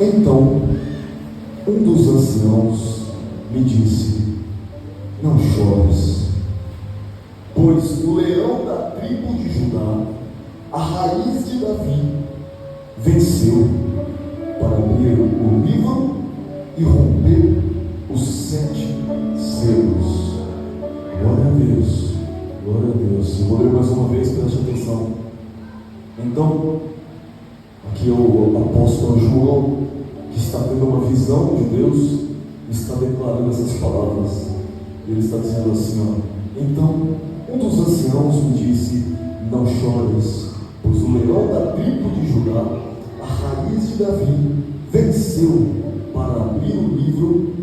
Então, um dos anciãos me disse: não chores, pois o leão da tribo de Judá, a raiz de Davi, venceu para abrir o livro e romper os 7 selos. Glória a Deus, glória a Deus. Eu vou ler mais uma vez, preste atenção. Então, aqui é o apóstolo João, que está tendo uma visão de Deus, está declarando essas palavras. Ele está dizendo assim, ó: então, um dos anciãos me disse: não chores, pois o leão da tribo de Judá, a raiz de Davi, venceu para abrir o livro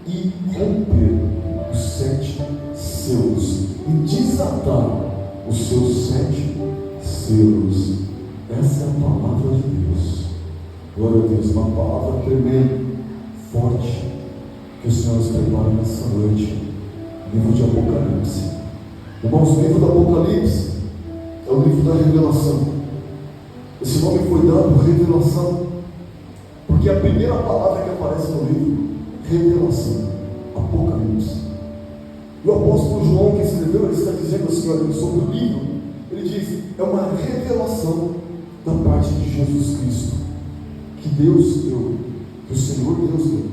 e romper os 7 selos e desatar os seus 7 selos. Essa é a palavra de Deus. Glória a Deus, uma palavra tremenda, forte, que o Senhor nos prepara nessa noite. Livro de Apocalipse. Irmãos, o livro do Apocalipse é o livro da revelação. Esse nome foi dado, revelação, porque a primeira palavra que aparece no livro, revelação, Apocalipse. E o apóstolo João, que escreveu, ele está dizendo assim, olha, sobre o livro, ele diz: é uma revelação da parte de Jesus Cristo, que Deus deu, que o Senhor Deus deu,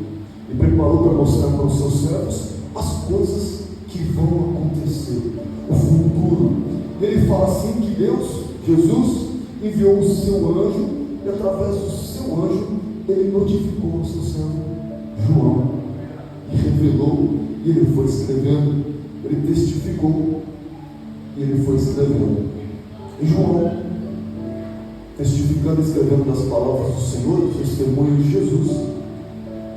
e preparou para mostrar para os seus servos as coisas que vão acontecer, o futuro. Ele fala assim que Deus, Jesus, enviou o seu anjo, e através do seu anjo, ele notificou o seu servo João, e revelou, e ele foi escrevendo, ele testificou, e ele foi escrevendo. E João, testificando e escrevendo das palavras do Senhor, do testemunho de Jesus,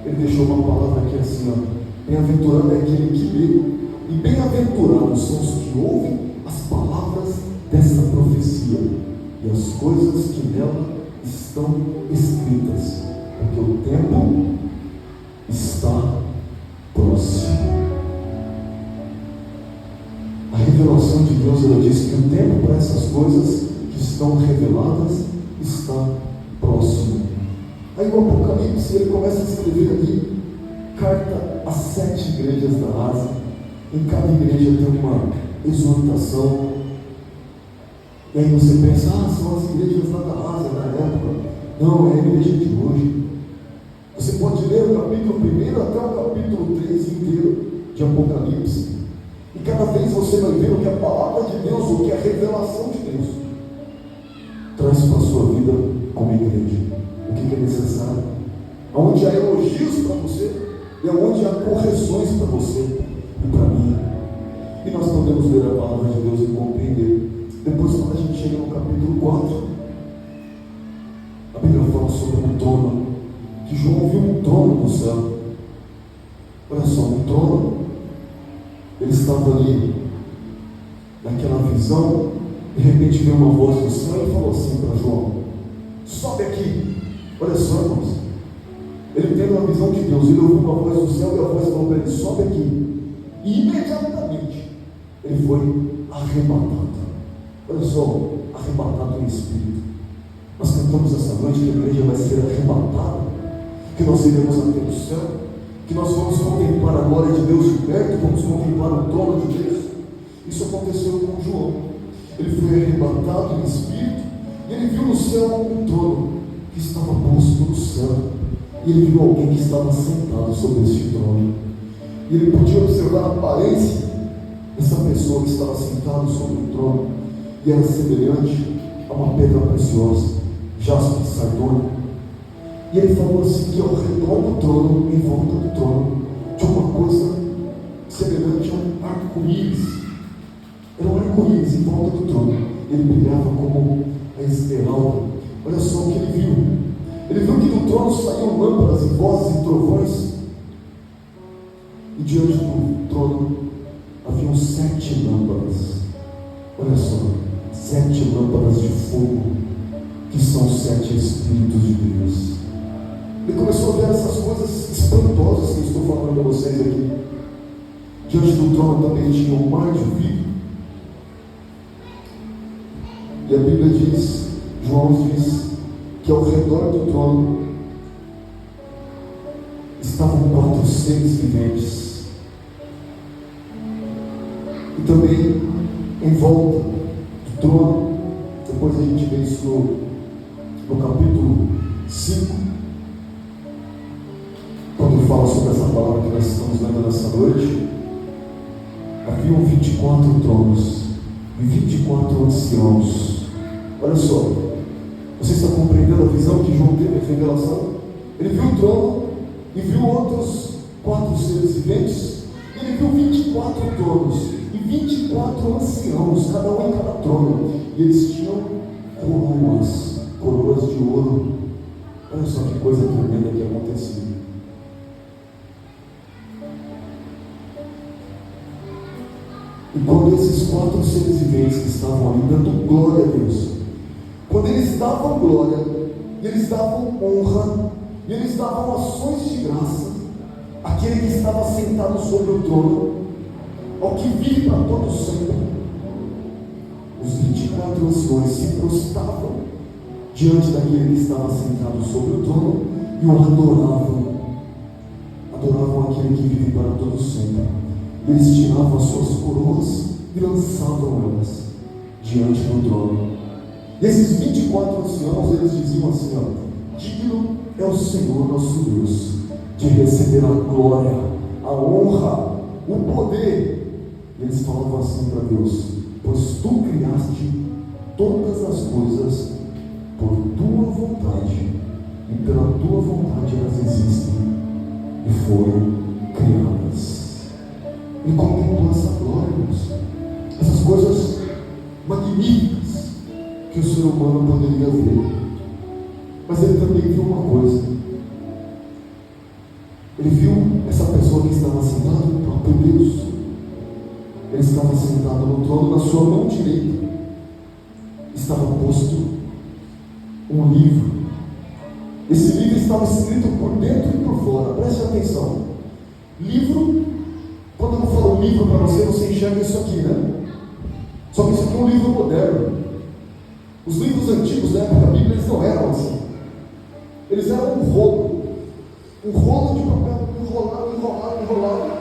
ele deixou uma palavra aqui assim, ó: bem-aventurado é aquele que lê, e bem-aventurados são os que ouvem as palavras dessa profecia e as coisas que nela estão escritas, porque o tempo está próximo. A revelação de Deus, ela diz que o tempo para essas coisas que estão reveladas está próximo. Aí o Apocalipse, ele começa a escrever ali carta às 7 igrejas da Ásia. Em cada igreja tem uma exortação. E aí você pensa: são as igrejas lá da Ásia na época. Não, é a igreja de hoje. Você pode ler o capítulo 1 até o capítulo 3 inteiro de Apocalipse, e cada vez você vai ver o que a palavra de Deus, o que a revelação de Deus traz para a sua vida como igreja. O que é necessário, onde há elogios para você e onde há correções para você e para mim. E nós podemos ler a palavra de Deus e compreender. Depois, quando a gente chega no capítulo 4, a Bíblia fala sobre um trono, que João viu um trono no céu. Olha só, um trono. Ele estava ali naquela visão. De repente veio uma voz do céu e falou assim para João: sobe aqui. Olha só, irmãos, ele teve uma visão de Deus, ele ouviu uma voz do céu e a voz falou para ele: sobe aqui. E imediatamente ele foi arrebatado. Olha só, arrebatado em espírito. Nós cantamos essa noite que a igreja vai ser arrebatada, que nós iremos até o céu, que nós vamos contemplar a glória de Deus de perto, vamos contemplar o trono de Deus. Isso aconteceu com João. Ele foi arrebatado em espírito e ele viu no céu um trono que estava posto no céu, e ele viu alguém que estava sentado sobre este trono, e ele podia observar a aparência dessa pessoa que estava sentada sobre o trono, e era semelhante a uma pedra preciosa, jaspe, sardônio. E ele falou assim, que ao redor do trono, em volta do trono, tinha uma coisa semelhante a um arco-íris. Era um arco-íris em volta do trono. Ele brilhava como a esmeralda. Olha só o que ele viu. Ele viu que do trono saíam lâmpadas e vozes e trovões. E diante do trono haviam 7 lâmpadas. Olha só, 7 lâmpadas de fogo, que são 7 Espíritos de Deus. Ele começou a ver essas coisas espantosas que eu estou falando a vocês aqui. Diante do trono também tinha um mar de vidro. E a Bíblia diz, João diz, que ao redor do trono estavam 4 seres viventes. E também em volta do trono, depois a gente vê isso no capítulo 5, quando fala sobre essa palavra que nós estamos lendo nessa noite. Haviam 24 tronos e 24 anciãos. Olha só, você está compreendendo a visão que João teve, a revelação? Ele viu o trono e viu outros 4 seres viventes. Ele viu 24 tronos e 24 anciãos, cada um em cada trono. E eles tinham coroas de ouro. Olha só que coisa tremenda que aconteceu. E quando esses 4 seres viventes que estavam ali dando glória a Deus, quando eles davam glória, e eles davam honra, e eles davam ações de graça àquele que estava sentado sobre o trono, ao que vive para todo sempre, os 24 anciões se prostravam diante daquele que estava sentado sobre o trono e o adoravam aquele que vive para todo sempre. Eles tiravam as suas coroas e lançavam elas diante do trono. E esses 24 anciãos, eles diziam assim: digno é o Senhor nosso Deus de receber a glória, a honra, o poder. E eles falavam assim para Deus: pois tu criaste todas as coisas por tua vontade, e pela tua vontade elas existem e foram criadas. Ele contemplou essa glória, Deus, essas coisas magníficas que o ser humano poderia ver. Mas ele também viu uma coisa. Ele viu essa pessoa que estava sentada, o próprio Deus. Ele estava sentado no trono, na sua mão direita estava posto um livro. Esse livro estava escrito por dentro e por fora. Preste atenção. Livro, quando eu falo livro para você, você enxerga isso aqui, né? Só que isso aqui é um livro moderno. Os livros antigos da época da Bíblia, eles não eram assim. Eles eram um rolo de papel, enrolado.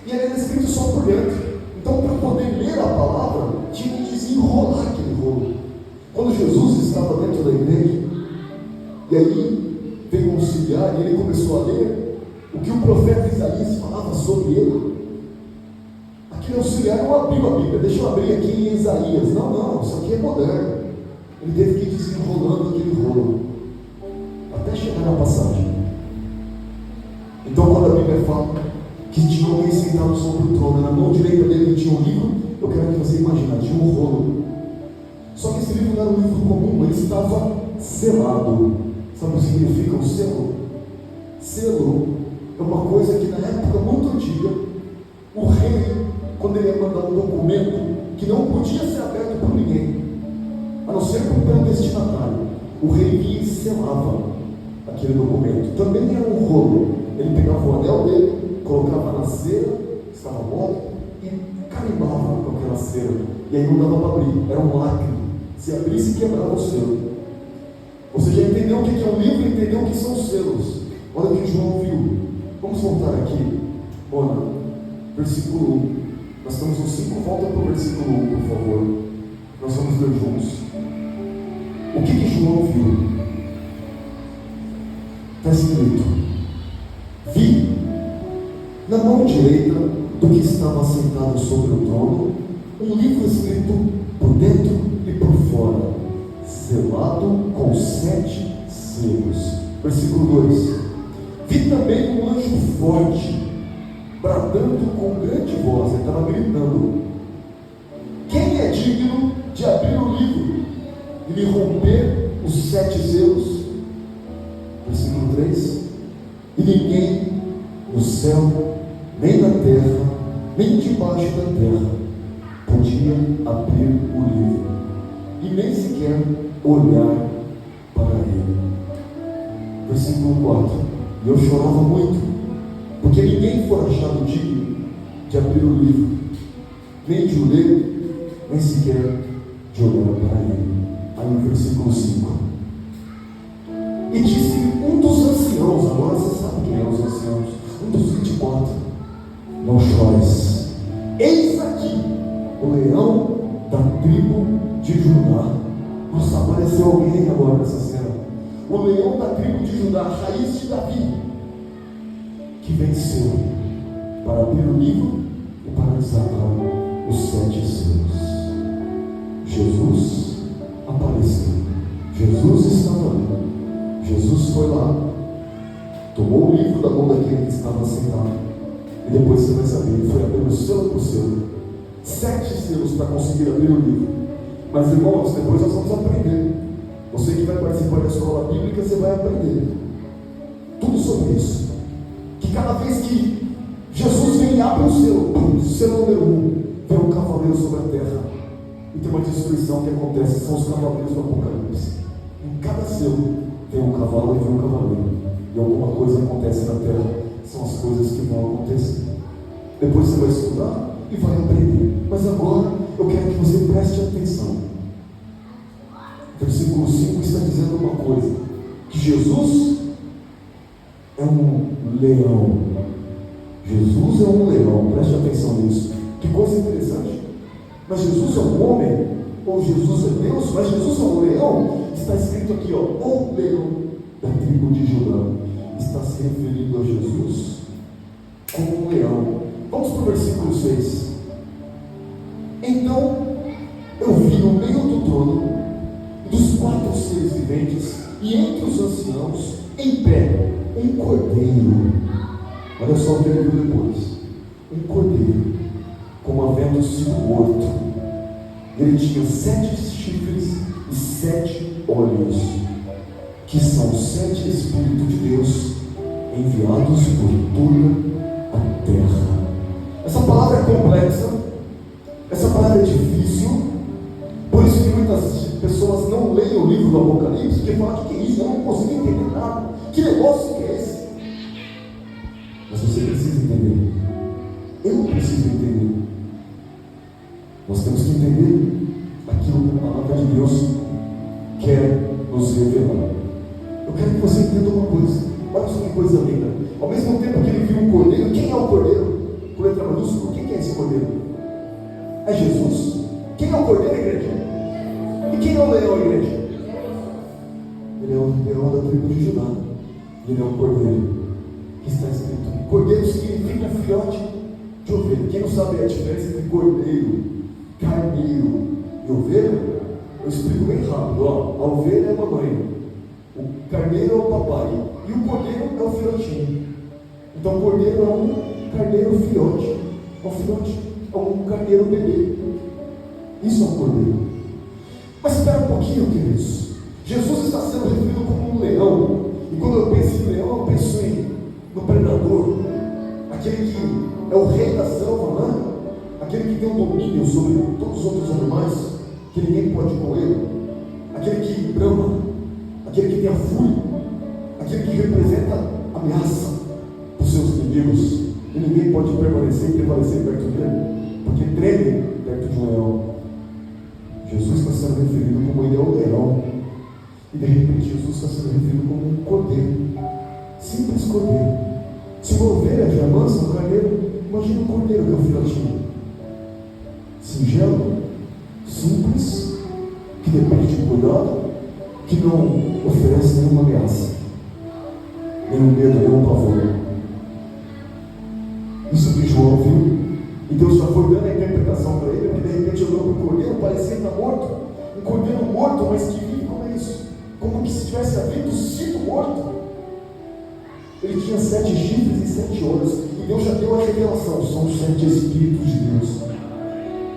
E ele era escrito só por dentro. Então, para poder ler a palavra, tinha que desenrolar aquele rolo. Quando Jesus estava dentro da igreja, e aí veio um auxiliar e ele começou a ler o que o profeta Isaías falava sobre ele. Aquele auxiliar não abriu a Bíblia. Deixa eu abrir aqui em Isaías. Não, isso aqui é moderno. Ele teve que ir desenrolando aquele rolo até chegar na passagem. Então, quando a Bíblia fala que tinha alguém sentado sobre o trono, na mão direita dele tinha um livro, eu quero que você imagine, tinha um rolo. Só que esse livro não era um livro comum, ele estava selado. Sabe o que significa o selo? Selo é uma coisa que na época muito antiga, o rei, quando ele ia mandar um documento que não podia ser aberto por ninguém, a não ser pelo destinatário, o rei vinha e selava aquele documento. Também era um rolo. Ele pegava o anel dele, colocava na cera, que estava morta, e carimbava com aquela cera. E aí não dava para abrir, era um lacre. Se abrisse, quebrava o selo. Você já entendeu o que é um livro e entendeu o que são os selos. Olha o que João viu. Vamos voltar aqui, Mona, versículo 1. Nós estamos no 5, volta para o versículo 1, por favor. Nós vamos ler juntos. O que João viu? Está escrito: vi na mão direita do que estava sentado sobre o trono um livro escrito por dentro e por fora, selado com 7 selos. Versículo 2: vi também um anjo forte bradando com grande voz. Ele estava gritando: quem é digno de abrir o livro e lhe romper os 7 selos? Versículo 3: e ninguém no céu, nem na terra, nem debaixo da terra podia abrir o livro e nem sequer olhar para ele. Versículo 4: e eu chorava muito, porque ninguém foi achado digno de abrir o livro, nem de o ler, nem sequer de olhar para ele. Aí no versículo 5: e disse um dos anciãos, agora você um dos 24. Não chores. Eis aqui o leão da tribo de Judá. Nossa, apareceu alguém agora nessa cena. O leão da tribo de Judá, a raiz de Davi, que venceu para abrir o livro e para desatar os 7 selos. Jesus apareceu. Jesus estava ali. Jesus foi lá, tomou o livro da mão daquele que estava sentado, e depois você vai saber, ele foi abrindo selo por selo. 7 selos para conseguir abrir o livro. Mas irmãos, depois nós vamos aprender. Você que vai participar da escola bíblica, você vai aprender tudo sobre isso. Que cada vez que Jesus vem e abre o selo número 1, vem um cavaleiro sobre a terra. E tem uma destruição que acontece, são os cavaleiros do Apocalipse. Em cada selo vem um cavalo e vem um cavaleiro. E alguma coisa acontece na terra, são as coisas que vão acontecer. Depois você vai estudar e vai aprender. Mas agora eu quero que você preste atenção. Versículo 5 está dizendo uma coisa: que Jesus é um leão. Jesus é um leão, preste atenção nisso. Que coisa interessante. Mas Jesus é um homem, ou Jesus é Deus, mas Jesus é um leão. Está escrito aqui, ó, o leão da tribo de Judá. Está se referindo a Jesus como um leão. Vamos para o versículo 6. Então eu vi no meio do trono, dos 4 seres viventes, e entre os anciãos, em pé, um cordeiro. Olha só o que ele viu depois. Um cordeiro, como havendo sido morto. Ele tinha 7 chifres e 7 olhos, que são 7 Espíritos de Deus enviados por toda a terra. Essa palavra é complexa, essa palavra é difícil, por isso que muitas pessoas não leem o livro do Apocalipse, porque falam: que é isso? Eu não consigo entender nada. Que negócio que é esse? Mas você precisa entender. Eu preciso entender. Nós temos que entender aquilo que a palavra de Deus quer nos revelar. Eu quero que você entenda uma coisa. Olha só que coisa linda. Ao mesmo tempo que ele viu um cordeiro, quem é o cordeiro? Com letra minúscula, quem é esse cordeiro? É Jesus. Quem é o cordeiro, igreja? E quem é o leão, igreja? Ele é o leão da tribo de Judá. Ele é o cordeiro. Que está escrito. Cordeiro significa filhote de ovelha. Quem não sabe a diferença entre cordeiro, carneiro e ovelha, eu explico bem rápido. Ó, a ovelha é a mamãe, o carneiro é o papai e o cordeiro é o filhotinho. Então o cordeiro é um carneiro filhote, é um carneiro bebê. Isso é um cordeiro. Mas espera um pouquinho, queridos. Jesus está sendo referido como um leão. E quando eu penso em leão, eu penso no predador, aquele que é o rei da selva, né? Aquele que tem um domínio sobre todos os outros animais, que ninguém pode comer, aquele que brama, aquele que tem a fúria, aquele que representa ameaça para os seus inimigos, e ninguém pode prevalecer perto dele, porque treme perto de um leão. Jesus está sendo referido como ele é o leão, e de repente Jesus está sendo referido como um cordeiro, simples cordeiro. Se uma ovelha já mansa, um carneiro, imagina um cordeiro que é o filhotinho. Singelo, simples, que depende de cuidado, que não oferece nenhuma ameaça, nenhum medo, nenhum pavor. Isso que João viu, e Deus já foi dando a interpretação para ele, porque de repente olhou para o cordeiro, parecia estar morto, um cordeiro morto, mas que vive. Como é isso? Como que se tivesse havido sido morto. Ele tinha 7 chifres e 7 olhos, e Deus já deu a revelação: são os 7 Espíritos de Deus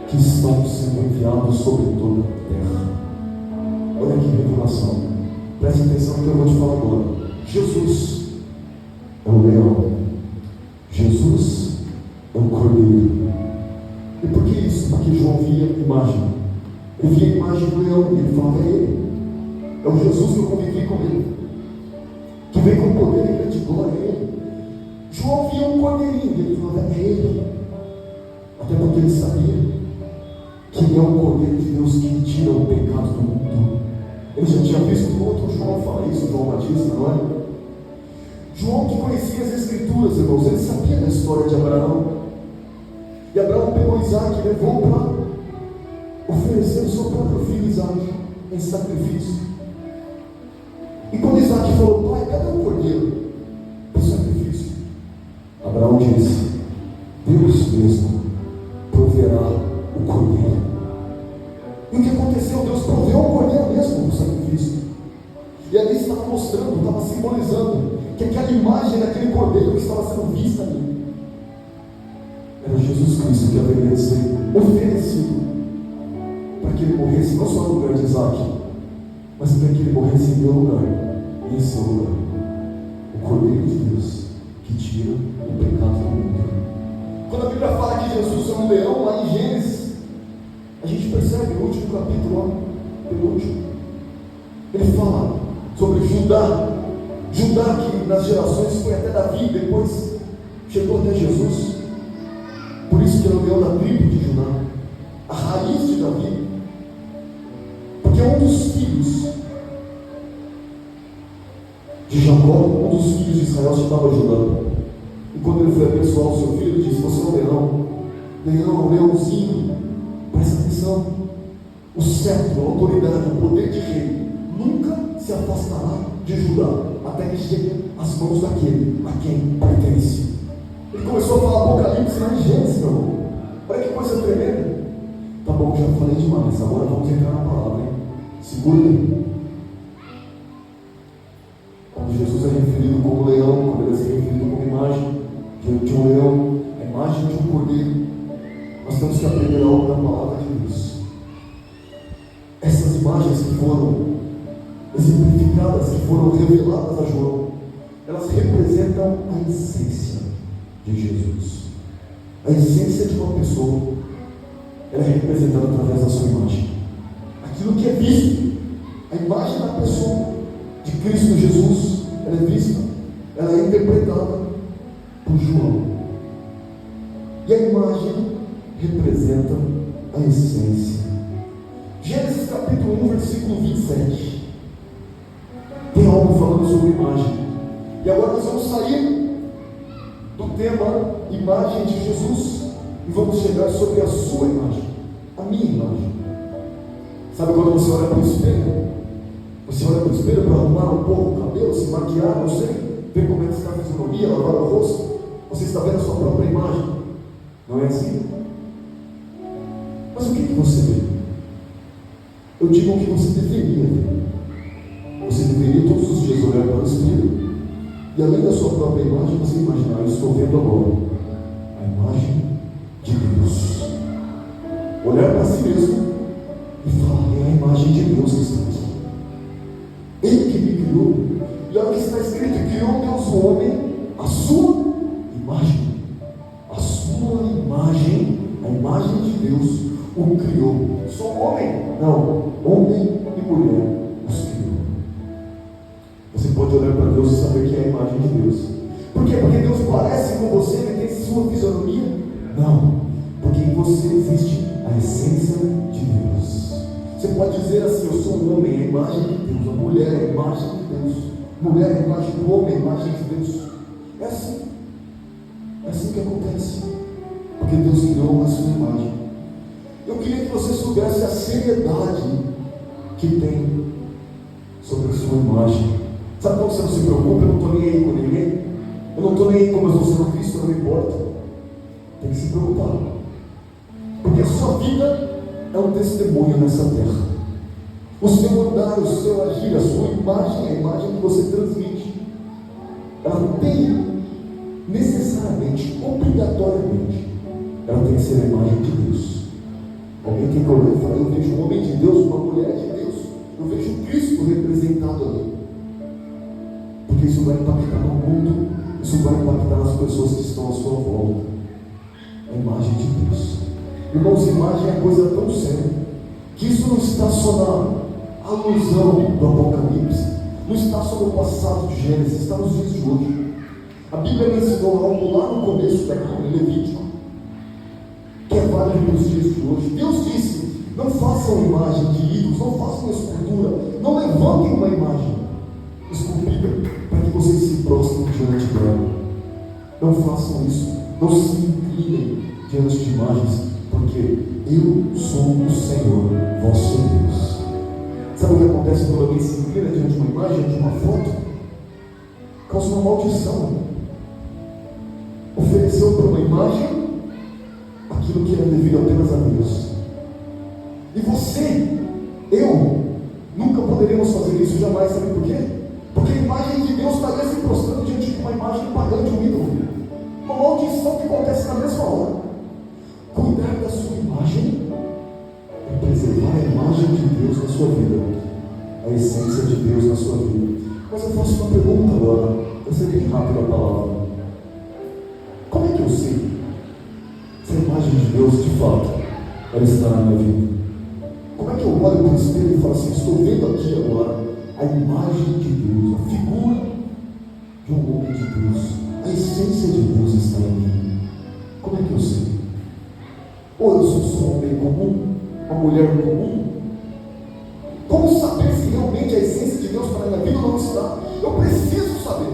que estão sendo enviados sobre toda a terra. Olha que revelação. Preste atenção no que eu vou te falar agora. Jesus é o leão. Jesus é o cordeiro. E por que isso? Porque João via a imagem. Ele via a imagem do leão e ele falava: é ele. É o Jesus que eu convivi com ele, que vem com poder e grande glória. É ele. João via um cordeirinho e ele falava: é ele. Até porque ele sabia que ele é o Cordeiro de Deus que tira o pecado do mundo. Ele já tinha visto o outro João falar isso, João Batista, não é? João, que conhecia as Escrituras, irmãos, ele sabia da história de Abraão. E Abraão pegou Isaac e levou para oferecer o seu próprio filho Isaac em sacrifício. E quando Isaac falou: pai, cadê o cordeiro para o sacrifício? Abraão disse: Deus mesmo proverá o cordeiro. E o que aconteceu? Deus proveu o cordeiro mesmo no sacrifício. E ali estava mostrando, estava simbolizando que aquela imagem daquele cordeiro que estava sendo vista ali era Jesus Cristo, que haveria de ser oferecido para que ele morresse não só no lugar de Isaac, mas para que ele morresse em meu lugar e em seu lugar. O Cordeiro de Deus que tira o pecado do mundo. Quando a Bíblia fala que Jesus é um leão, lá em Gênesis, a gente percebe no último capítulo, penúltimo, ele fala sobre Judá. Judá, que nas gerações foi até Davi, depois chegou até Jesus. Por isso que ele é o leão da tribo de Judá, a raiz de Davi. Porque um dos filhos de Jacó, um dos filhos de Israel se chamava Judá. E quando ele foi abençoar o seu filho, ele disse: você é um leão, leão, leãozinho, presta atenção. O cetro, a autoridade, o poder de rei nunca se afastará de Judá, até que chegue às mãos daquele a quem pertence. Ele começou a falar Apocalipse lá em Gênesis, meu irmão. Olha que coisa tremenda. Tá bom, já falei demais, agora vamos entrar na palavra, hein? Segura aí. Quando Jesus é referido como leão, quando ele é referido como imagem de um leão, a imagem de um cordeiro, nós temos que aprender algo da palavra de Deus. Essas imagens que foram exemplificadas, que foram reveladas a João, elas representam a essência de Jesus. A essência de uma pessoa, ela é representada através da sua imagem. Aquilo que é visto, a imagem da pessoa de Cristo Jesus, ela é vista, ela é interpretada por João. E a imagem representa a essência. Gênesis capítulo 1, versículo 27. Tem algo falando sobre imagem. E agora nós vamos sair do tema imagem de Jesus e vamos chegar sobre a sua imagem, a minha imagem. Sabe quando você olha para o espelho? Você olha para o espelho para arrumar um pouco o cabelo, se maquiar, não sei, ver como é que está a fisionomia, lavar o rosto. Você está vendo a sua própria imagem. Não é assim? Mas o que você vê? Eu digo o que você deveria ver. Você deveria todos os dias olhar para o espelho e, além da sua própria imagem, você imaginar: eu estou vendo agora a imagem de Deus. Olhar para si mesmo e falar: é a imagem de Deus que está aqui. Ele que me criou. E olha o que está escrito: criou Deus o homem à sua imagem. A sua imagem, a imagem de Deus o criou. Só homem? Não, homem e mulher os criou. Você pode olhar para Deus e saber que é a imagem de Deus. Por quê? Porque Deus parece com você, ele tem sua fisionomia? Não, porque em você existe a essência de Deus. Você pode dizer assim: eu sou um homem, a imagem de Deus. A mulher é a imagem de Deus. Mulher é a imagem do homem, a imagem de Deus. É assim. É assim que acontece. Porque Deus criou a sua imagem. Eu queria que você soubesse a seriedade que tem sobre a sua imagem. Sabe quando você não se preocupa? Eu não estou nem aí com ninguém. Eu não estou nem aí como eu estou sendo visto, não me importa. Tem que se preocupar. Porque a sua vida é um testemunho nessa terra. O seu andar, o seu agir, a sua imagem, a imagem que você transmite, ela tem necessariamente, obrigatoriamente, ela tem que ser a imagem de Deus. Alguém tem que olhar e falar: eu vejo um homem de Deus, uma mulher de Deus, eu vejo Cristo representado ali. Porque isso vai impactar no mundo, isso vai impactar nas pessoas que estão à sua volta. A imagem de Deus. Irmãos, imagem é coisa tão séria que isso não está só na alusão do Apocalipse, não está só no passado de Gênesis, está nos dias de hoje. A Bíblia me ensinou algo lá no começo da Bíblia, Levítico, que é válido para os dias de hoje. Deus disse: não façam imagem de ídolos, não façam escultura, não levantem uma imagem esculpida para que vocês se prostrem diante Não façam isso. Não se inclinem diante de imagens, porque eu sou o Senhor, vosso Deus. Sabe o que acontece quando alguém se inclina diante de uma imagem, de uma foto? Causa uma maldição. Ofereceu para uma imagem aquilo que era devido apenas a Deus. E você, eu, nunca poderíamos fazer isso jamais. Sabe por quê? Porque a imagem de Deus estaria se prostrando diante de uma imagem pagã de um ídolo. Uma maldição que acontece na mesma hora. Cuidar da sua imagem é preservar a imagem de Deus na sua vida, a essência de Deus na sua vida. Mas eu faço uma pergunta agora, vai ser bem rápida a palavra. Como é que eu sei se a imagem de Deus de fato ela está na minha vida? Como é que eu olho para o espelho e falo assim, estou vendo aqui agora a imagem de Deus, a figura de um homem de Deus, a essência de Deus está em mim? Como é que eu sei? Ou eu sou só um homem comum, uma mulher comum? Como saber se realmente a essência de Deus está na minha vida ou não está? Eu preciso saber.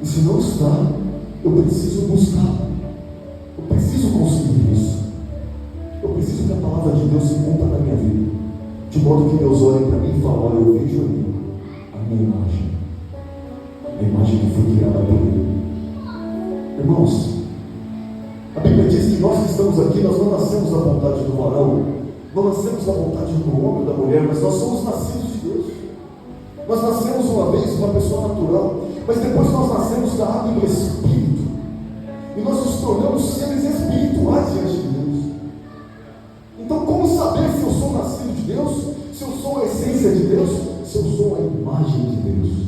E se não está, eu preciso buscar. Eu preciso conseguir isso. Eu preciso que a palavra de Deus se cumpra na minha vida, de modo que Deus olhe para mim e fale, olha, eu vejo ali a minha imagem, a imagem que foi criada por Ele. Irmãos, a Bíblia diz que nós que estamos aqui, nós não nascemos da vontade do varão, não nascemos da vontade do homem ou da mulher, mas nós somos nascidos de Deus. Nós nascemos uma vez, uma pessoa natural, mas depois nós nascemos da água e do Espírito, e nós nos tornamos seres espirituais diante de Deus. Então, como saber se eu sou nascido de Deus, se eu sou a essência de Deus, se eu sou a imagem de Deus?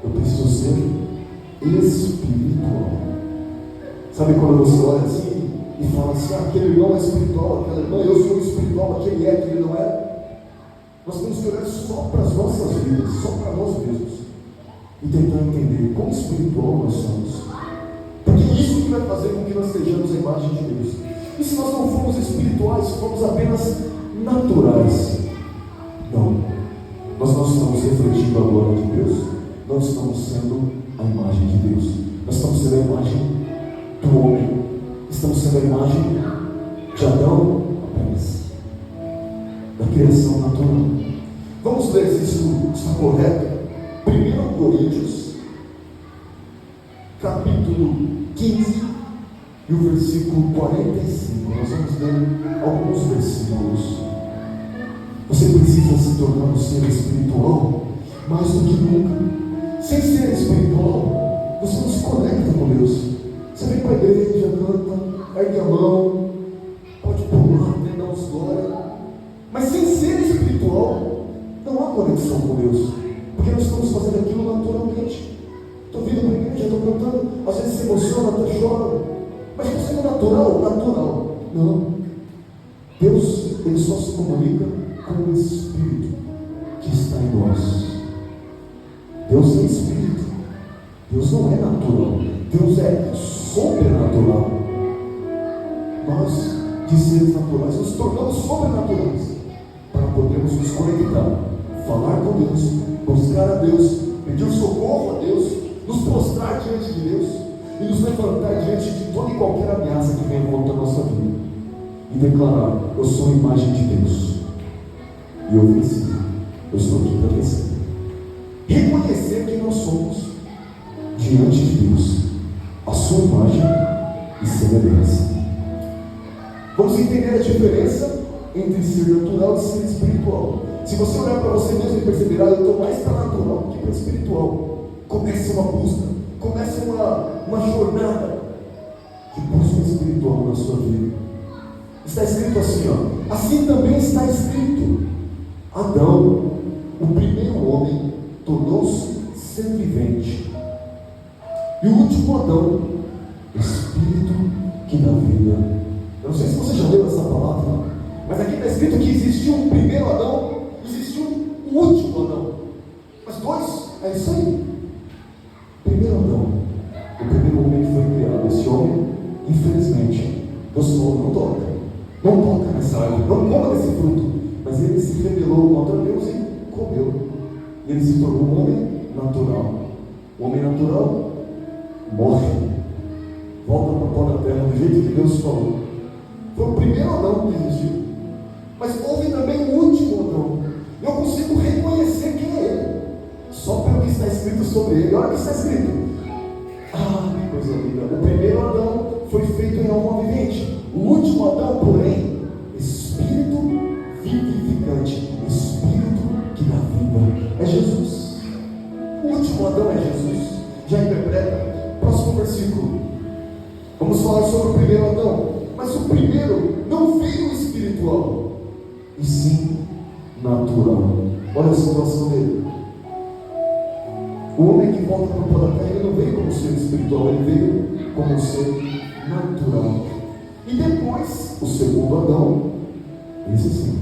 Eu preciso ser espiritual. Sabe quando você olha assim e fala assim, aquele irmão é espiritual, aquela irmã, eu sou espiritual, aquele é, aquele não é? Nós temos que olhar só para as nossas vidas, só para nós mesmos, e tentar entender quão espiritual nós somos. Porque é isso que vai fazer com que nós sejamos a imagem de Deus. E se nós não formos espirituais, se formos apenas naturais, não, nós não estamos refletindo a glória de Deus, não estamos sendo a imagem de Deus, nós estamos sendo a imagem do homem, estamos sendo a imagem de Adão apenas, da criação natural. Vamos ver se isso está correto. 1 Coríntios capítulo 15 e o versículo 45. Nós vamos ler alguns versículos. Você precisa se tornar um ser espiritual mais do que nunca. Sem ser espiritual, você não se conecta com Deus. Você vem para a igreja, canta, ergue a mão, pode pular, até dar uns glória, mas sem ser espiritual, não há conexão com Deus, porque nós estamos fazendo aquilo naturalmente. Estou vindo para a igreja, estou cantando, às vezes se emociona, até chora, mas está sendo natural? Natural. Não. Deus, Ele só se comunica com o Espírito que está em nós. Deus é Espírito. Deus não é natural. Deus é sobrenatural. Nós, de seres naturais, nos tornamos sobrenaturais para podermos nos conectar, falar com Deus, buscar a Deus, pedir socorro a Deus, nos prostrar diante de Deus e nos levantar diante de toda e qualquer ameaça que venha contra a nossa vida e declarar: eu sou a imagem de Deus e eu venci, eu estou aqui para vencer. Reconhecer quem nós somos diante de Deus, a sua imagem e semelhança. Vamos entender a diferença entre ser natural e ser espiritual. Se você olhar para você mesmo e perceberá, eu estou mais para natural do que para espiritual. Comece uma busca, comece uma jornada de busca espiritual na sua vida. Está escrito assim, ó, assim também está escrito: Adão, o primeiro homem, tornou-se ser vivente, e o último Adão, Espírito que dá vida. Eu não sei se você já leu essa palavra, mas aqui está escrito que existiu um primeiro Adão, existiu um último Adão. Mas dois, é isso aí. Primeiro Adão, o primeiro homem que foi criado. Esse homem, infelizmente, Deus falou: não toca nessa árvore, não coma desse fruto. Mas ele se rebelou contra Deus e comeu. Ele se tornou um homem natural. O homem natural morre, volta para o pó da terra, do jeito que Deus falou. Foi o primeiro Adão que existiu, mas houve também o último Adão. Eu consigo reconhecer quem é ele, só pelo que está escrito sobre ele. Olha o que está escrito. Que coisa linda. O primeiro Adão foi feito em alma vivente. O último Adão, porém, espírito vivificante, espírito que dá vida. É Jesus. O último Adão é Jesus. Já interpreta. Próximo versículo. Vamos falar sobre o primeiro Adão. Mas o primeiro não veio espiritual, e sim natural. Olha a situação dele. O homem que volta para o pó da terra, ele não veio como ser espiritual, ele veio como ser natural. E depois, o segundo Adão, esse sim,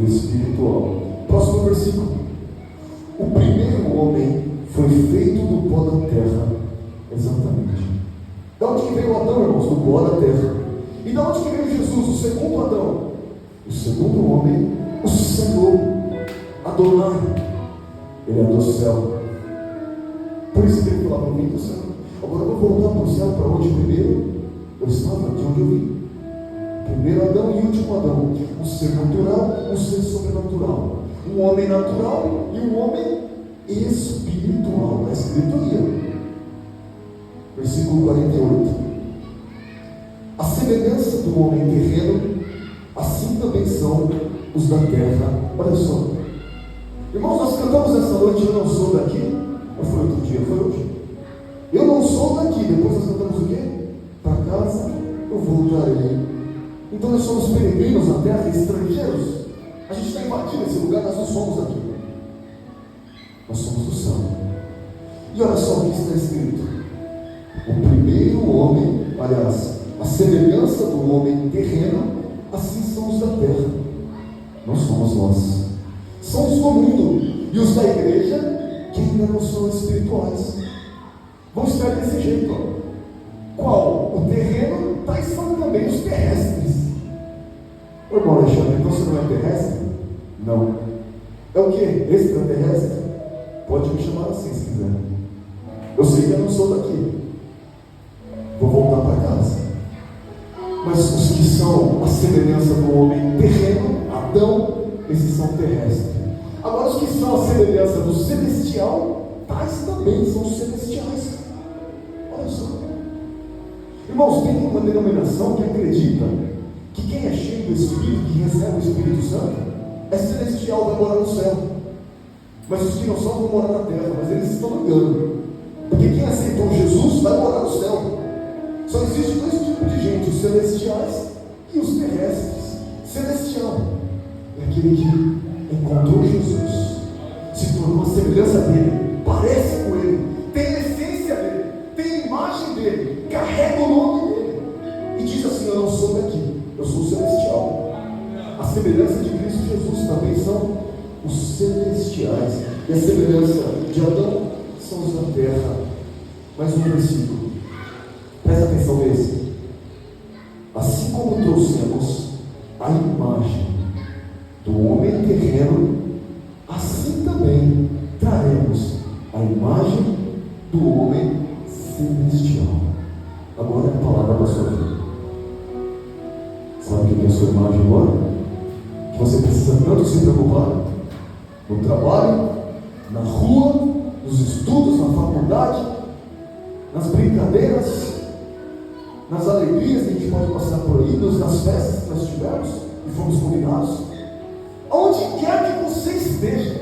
espiritual. Próximo versículo. O primeiro homem foi feito do pó da terra. Exatamente. Da onde que veio o Adão, irmãos? Do pó da terra. E da onde que veio Jesus, o segundo Adão? O segundo homem, o Senhor, Adonai. Ele é do céu. Por isso que ele falava, eu vim do céu. Agora eu vou voltar para o céu, para onde primeiro eu estava, de onde eu vim. Primeiro Adão e último Adão. Um ser natural, um ser sobrenatural. Um homem natural e um homem espiritual. Está escrito aí. Versículo 48. A semelhança do homem terreno, assim também são os da terra. Olha só. Irmãos, nós cantamos nessa noite, eu não sou daqui. Ou foi outro dia? Foi hoje. Eu não sou daqui. Depois nós cantamos o quê? Para casa eu voltarei. Então nós somos peregrinos na terra, estrangeiros. A gente está invadindo esse lugar, nós não somos daqui. Nós somos do céu. E olha só o que está escrito. O primeiro homem, aliás, a semelhança do homem terreno, assim são os da terra. Não somos nós. São os do mundo. E os da igreja, que ainda não são espirituais. Vão estar desse jeito. Ó. Qual? O terreno, tais são também os terrestres. Ô irmão Alexandre, então você não é terrestre? Não. É o que? Extraterrestre? Pode me chamar assim se quiser. Eu sei que eu não sou daqui. Vou voltar para casa. Mas os que são a semelhança do homem terreno, Adão, esses são terrestres. Agora os que são a semelhança do celestial, tais também são os celestiais. Olha só. Irmãos, tem uma denominação que acredita que quem é cheio do Espírito, que recebe o Espírito Santo, é celestial, vai morar no céu. Mas os que não são vão morar na terra, mas eles estão engano. Porque quem aceitou Jesus vai morar no céu. Só existe dois tipos de gente, os celestiais e os terrestres. Celestial é aquele que encontrou Jesus, se tornou a semelhança dele, parece com ele, tem a essência dele, tem a imagem dele, carrega o nome dele e diz assim: eu não sou daqui, eu sou celestial. A semelhança de Cristo Jesus também são os celestiais, e a semelhança de Adão são os da terra. Mais um versículo, presta atenção nesse. Assim como trouxemos a imagem do homem terreno, assim também traremos a imagem do homem celestial. Agora é a palavra para a sua vida. Sabe o que é a sua imagem agora? Que você precisa tanto se preocupar? No trabalho, na rua, nos estudos, na faculdade, nas brincadeiras, nas alegrias que a gente pode passar por aí, nas festas que nós tivemos e fomos convidados. Aonde quer que você esteja,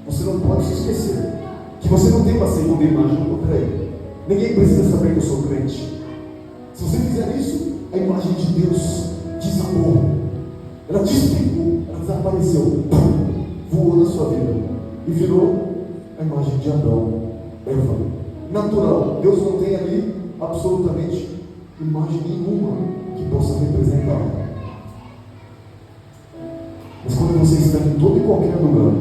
você não pode se esquecer que você não tem uma segunda imagem. Peraí, ninguém precisa saber que eu sou crente. Se você fizer isso, a imagem de Deus desabou, ela despegou, ela desapareceu, voou na sua vida e virou a imagem de Adão, Eva, natural. Deus não tem ali absolutamente imagem nenhuma que possa representar. Mas quando você está em todo e qualquer lugar,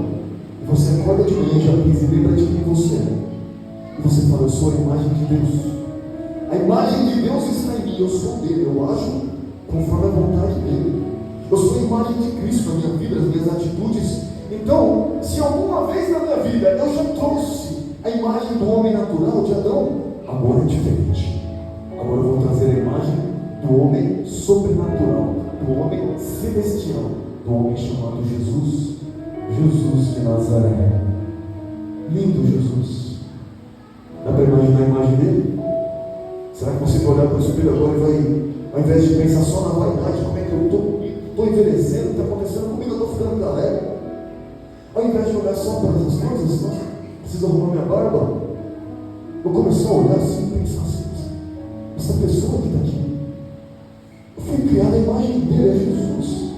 e você acorda de manhã, já pensa e lembra de quem você é, e você fala: eu sou a imagem de Deus, a imagem de Deus está em mim, eu sou dele, eu ajo conforme a vontade dele, eu sou a imagem de Cristo na minha vida, nas minhas atitudes. Então, se alguma vez na minha vida eu já trouxe a imagem do homem natural, de Adão, a agora é diferente. Agora eu vou trazer a imagem do homem sobrenatural, do homem celestial, do homem chamado Jesus, Jesus de Nazaré. Lindo Jesus. Dá para imaginar a imagem dele? Será que você vai olhar para o espelho agora e vai, ao invés de pensar só na vaidade, como é que eu estou envelhecendo, está acontecendo comigo, eu estou ficando galera? Ao invés de olhar só para essas coisas, nossa, preciso arrumar minha barba, vou começar a olhar assim e pensar assim, essa pessoa que está aqui, eu fui criado a imagem dele, é Jesus.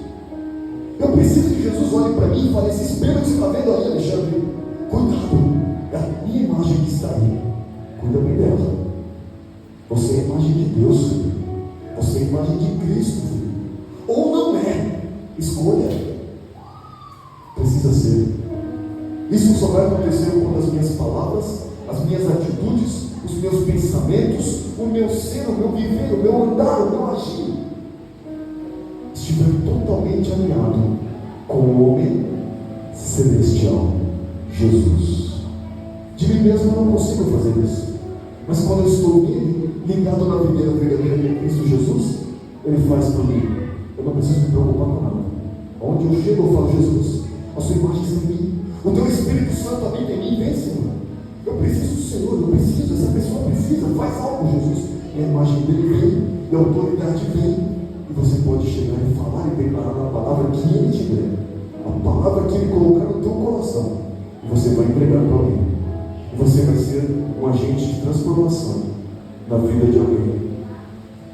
Eu preciso que Jesus olhe para mim e fale, esse espelho que você está vendo aí, Alexandre, cuidado, é a minha imagem que está aí, cuida bem dela. Você é a imagem de Deus, filho. Você é a imagem de Cristo, filho. Ou não é, escolha. Precisa ser. Isso só vai acontecer quando as minhas palavras, as minhas atitudes, os meus pensamentos, o meu ser, o meu viver, o meu andar, o meu agir estiver totalmente alinhado com o homem celestial, Jesus. De mim mesmo eu não consigo fazer isso, mas quando eu estou ligado na videira verdadeira de Cristo Jesus, Ele faz por mim. Eu não preciso me preocupar com nada. Onde eu chego eu falo, Jesus, a sua imagem está em mim, o teu Espírito Santo habita em mim, vem, Senhor. Eu preciso do Senhor, eu preciso, essa pessoa precisa, faz algo, Jesus. E a imagem dele vem, e a autoridade vem, e você pode chegar e falar e declarar a palavra que Ele te der, a palavra que Ele colocar no teu coração, e você vai entregar para alguém, e você vai ser um agente de transformação na vida de alguém.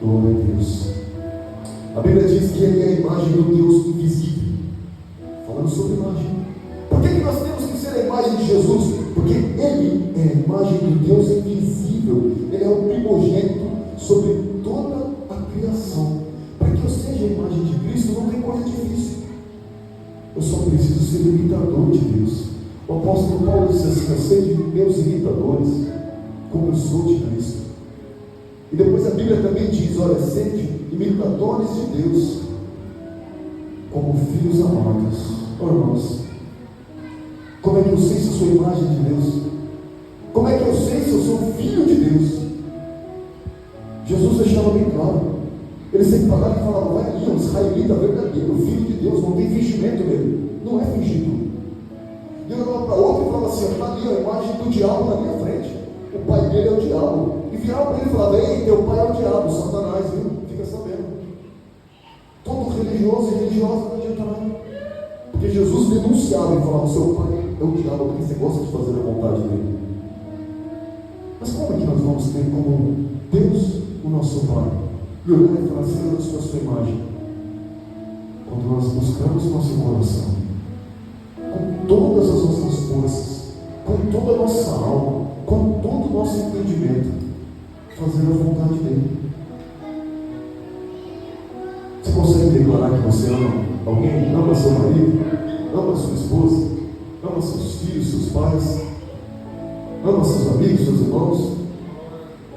Glória a Deus. A Bíblia diz que Ele é a imagem do Deus invisível. Falando sobre imagem. Por que nós temos que ser a imagem de Jesus? Porque Ele é a imagem do Deus invisível. Ele é o primogênito sobre toda a criação. Para que eu seja a imagem de Cristo não tem coisa difícil. Eu só preciso ser imitador de Deus. O apóstolo Paulo disse assim, eu sei de meus imitadores, como eu sou de Cristo. E depois a Bíblia também diz, olha, sede imitadores de Deus, como filhos amados. Oh, irmãos, como é que eu sei se eu sou imagem de Deus? Como é que eu sei se eu sou filho de Deus? Jesus deixava bem claro. Ele sempre falava e falava, vai ali, um israelita verdadeiro, filho de Deus, não tem fingimento nele, não é fingido. E eu olhava para outro e falava assim, está ali a imagem do diabo na minha frente, o pai dele é o diabo. E virava para ele e falava, ei, teu pai é o diabo, Satanás, viu? Fica sabendo. Todo religioso e religiosa não adianta nada. Porque Jesus denunciava e falava, seu pai é o diabo, porque você gosta de fazer a vontade dele. Mas como é que nós vamos ter como Deus, o nosso Pai, e olhar e falar, Senhor, eu sou a sua imagem? Quando nós buscamos nosso coração, com todas as nossas forças, com toda a nossa alma, com todo o nosso entendimento, fazer a vontade dele. Você consegue declarar que você ama alguém? Ama seu marido? Ama sua esposa? Ama seus filhos, seus pais? Ama seus amigos, seus irmãos?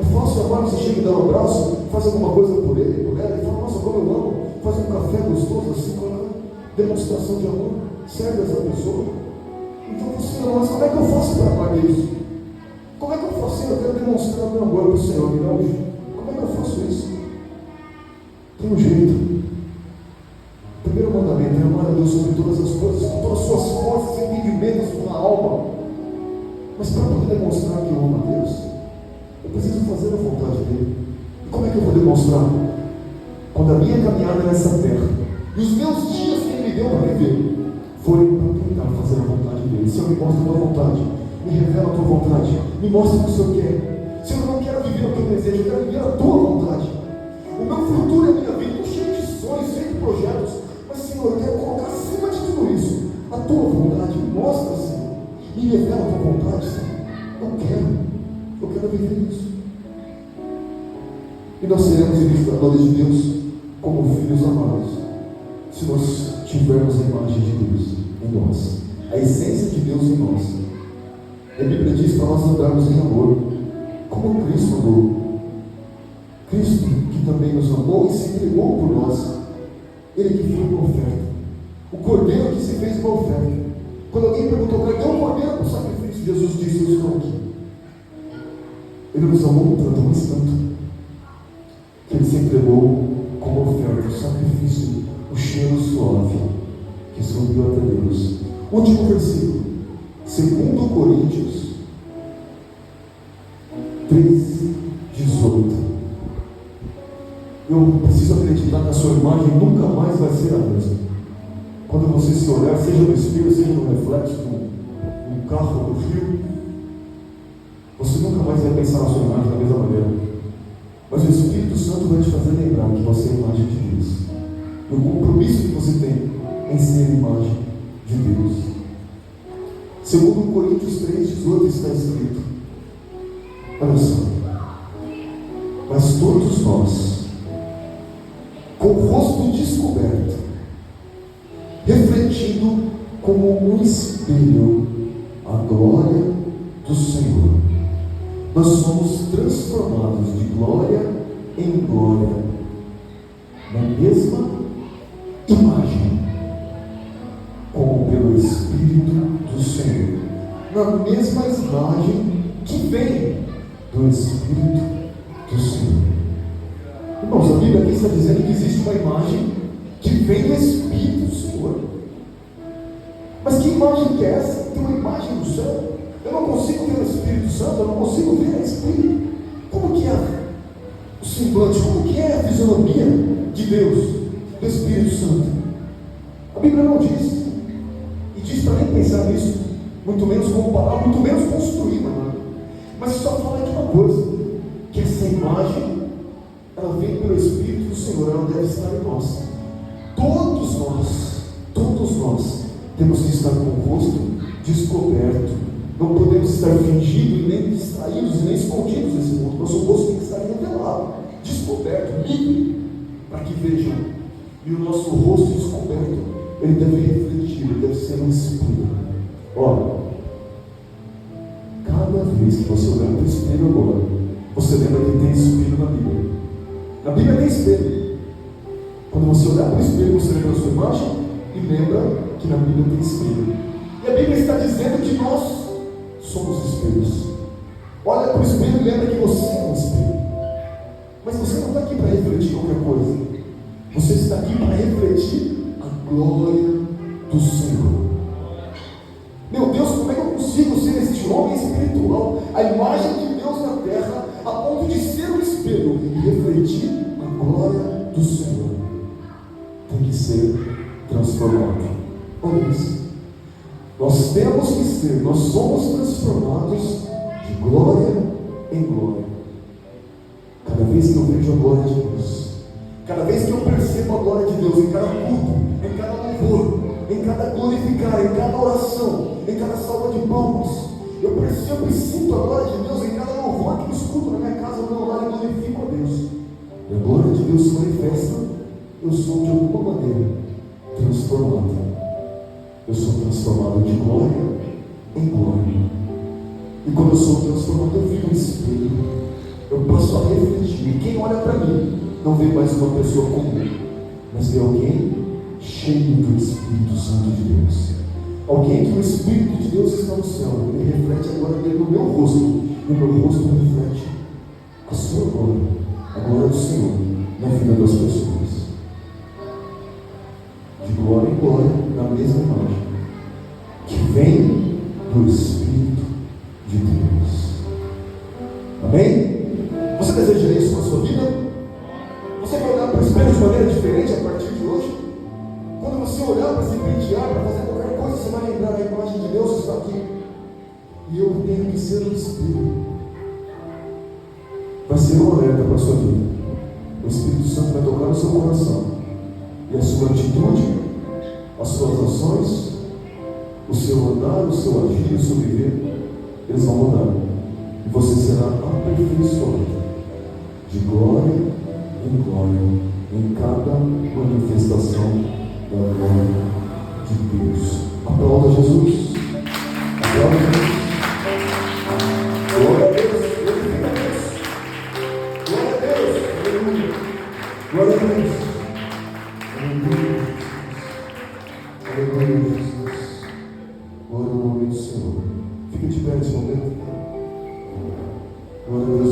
É fácil agora você chega e dá um abraço, faz alguma coisa por ele, por ela, e fala, nossa, como eu amo, faz um café gostoso assim, com ela, demonstração de amor, serve essa pessoa. Então você, mas como é que eu faço para amar Deus? Como é que eu faço? Eu quero demonstrar meu amor para o Senhor, me dá um jeito. Como é que eu faço isso? Tem um jeito. O primeiro mandamento é amar a Deus sobre todas as coisas, com todas as suas forças, entendimentos, com a alma. Mas para poder demonstrar que eu amo a Deus, eu preciso fazer a vontade dele. E como é que eu vou demonstrar? Quando a minha caminhada nessa terra e os meus dias que ele me deu para viver foi para tentar fazer a vontade dele. Senhor, me mostra a tua vontade, me revela a tua vontade, me mostra o que o Senhor quer. Senhor, eu não quero viver o que eu desejo, eu quero viver a tua vontade. O meu futuro é a minha vida, estou cheio de sonhos, cheio de projetos, mas Senhor, eu quero colocar acima de tudo isso a tua vontade. Me mostra, Senhor, me revela a tua vontade, Senhor. Eu quero viver isso. E nós seremos imitadores de Deus como filhos amados, se nós tivermos a imagem de Deus em nós, a essência de Deus em nós. A Bíblia diz para nós andarmos em amor, como Cristo andou. Cristo que também nos amou e se entregou por nós. Ele que foi uma oferta, o cordeiro que se fez uma oferta. Quando alguém perguntou, cadê o cordeiro para o sacrifício? Jesus disse, eu estou aqui. Ele nos amou tanto, mas tanto, que Ele se entregou como oferta, um sacrifício, um cheiro suave, que subiu até Deus. Último versículo, 2 Coríntios 3:18. Eu preciso acreditar que a sua imagem nunca mais vai ser a mesma. Quando você se olhar, seja no espelho, seja no reflexo, no carro, no fio, você nunca mais vai pensar na sua imagem da mesma maneira. Mas o Espírito Santo vai te fazer lembrar que você é a imagem de Deus. E o compromisso que você tem em ser a imagem de Deus. 2 Coríntios 3:18 está escrito: olha só, mas todos nós, com o rosto descoberto, refletindo como um espelho a glória do Senhor, nós somos transformados de glória em glória, na mesma imagem, como pelo Espírito do Senhor, na mesma imagem que vem do Espírito do Senhor. Irmãos, a Bíblia aqui está dizendo que existe uma imagem que vem do Espírito do Senhor. Mas que imagem que é essa? Tem uma imagem do céu. Eu não consigo ver o Espírito Santo, eu não consigo ver o Espírito. Como que é o semblante? Como que é a fisionomia de Deus, do Espírito Santo? A Bíblia não diz. E diz para nem pensar nisso, muito menos comparar, muito menos construir nada. Mas só fala aqui uma coisa, que essa imagem, ela vem pelo Espírito do Senhor, ela deve estar em nós. Todos nós temos que estar com o rosto descoberto. Não podemos estar fingindo, e nem distraídos, e nem escondidos nesse mundo. Nosso rosto tem que estar revelado, descoberto, livre, para que vejam. E o nosso rosto descoberto, ele deve refletir, ele deve ser um espelho. Olha, cada vez que você olhar para o espelho agora, você lembra que tem espelho na Bíblia. Na Bíblia tem espelho. Quando você olhar para o espelho, você lembra a sua imagem e lembra que na Bíblia tem espelho. E a Bíblia está dizendo que nós somos espelhos. Olha para o espelho e lembra que você é um espelho. Mas você não está aqui para refletir qualquer coisa. Você está aqui para refletir a glória do Senhor. Meu Deus, como é que eu consigo ser este homem espiritual, a imagem de Deus na terra, a ponto de ser um espelho e refletir a glória do Senhor? Tem que ser transformado. Olha isso. Nós temos que ser, nós somos transformados de glória em glória. Cada vez que eu vejo a glória de Deus, cada vez que eu percebo a glória de Deus, em cada culto, em cada louvor, em cada glorificar, em cada oração, em cada salva de palmas, eu percebo e sinto a glória de Deus em cada louvor que eu escuto na minha casa, no meu lar, e glorifico a Deus. E a glória de Deus se manifesta, eu sou de alguma maneira transformado. Eu sou transformado de glória em glória. E quando eu sou transformado, eu vivo esse espelho. Eu passo a refletir. E quem olha para mim não vê mais uma pessoa comum, mas vê alguém cheio do Espírito Santo de Deus. Alguém que o Espírito de Deus está no céu. Ele reflete agora dentro do meu rosto. E o meu rosto reflete a sua glória, a glória do Senhor na vida das pessoas. De glória em glória, na mesma imagem, que vem do Espírito de Deus. Amém? Você deseja isso na sua vida? Você vai olhar para o espelho de maneira diferente a partir de hoje? Quando você olhar para se pentear, para fazer qualquer coisa, você vai lembrar: a imagem de Deus está aqui. E eu tenho que ser um espelho. Vai ser um alerta para a sua vida. O Espírito Santo vai tocar no seu coração. E a sua atitude, as suas ações, o seu andar, o seu agir, o seu viver, eles vão mudar. E você será aperfeiçoado de glória em glória, em cada manifestação da glória de Deus. Aplauda Jesus. Aplauda Jesus. Glória a Deus. Glória a Deus. Aleluia. Glória a Deus. Aleluia, Jesus. Glória ao nome do Senhor. Fica de pé nesse momento. Glória a Deus.